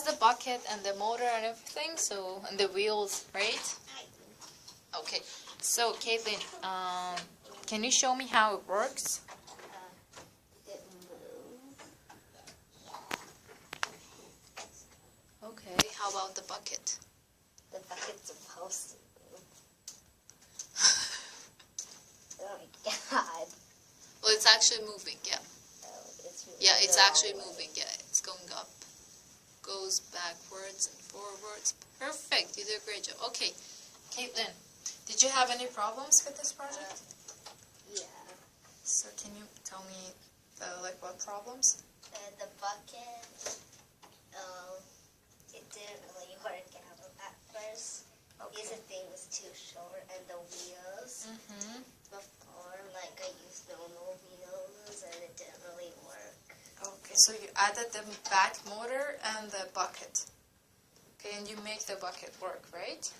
the bucket and the motor and everything, so, and the wheels, right? Okay, so Kaitlyn, can you show me how it works? It moves. Okay, how about the bucket? The bucket's supposed to move. Oh my god. Well, it's actually moving, yeah. Oh, it's moving Yeah, it's the wrong actually way. moving, yeah. It's going up, goes backwards and forwards. Perfect, you did a great job. Okay, Kaitlyn, did you have any problems with this project? Yeah. So can you tell me, like, what problems? The bucket, it didn't really work out at first. Because the thing was too short, and the wheels, before, like, I used normal wheels, and it didn't really work. Okay, so you added the back motor and the bucket. Okay, and you make the bucket work, right?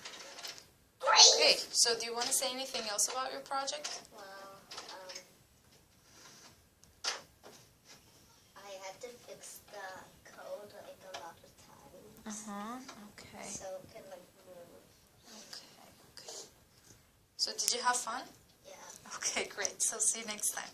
Great! Okay, so do you want to say anything else about your project? Well, I had to fix the code, like, a lot of times. Okay. So it could, like, move. Okay. So did you have fun? Yeah. Okay, great. So see you next time.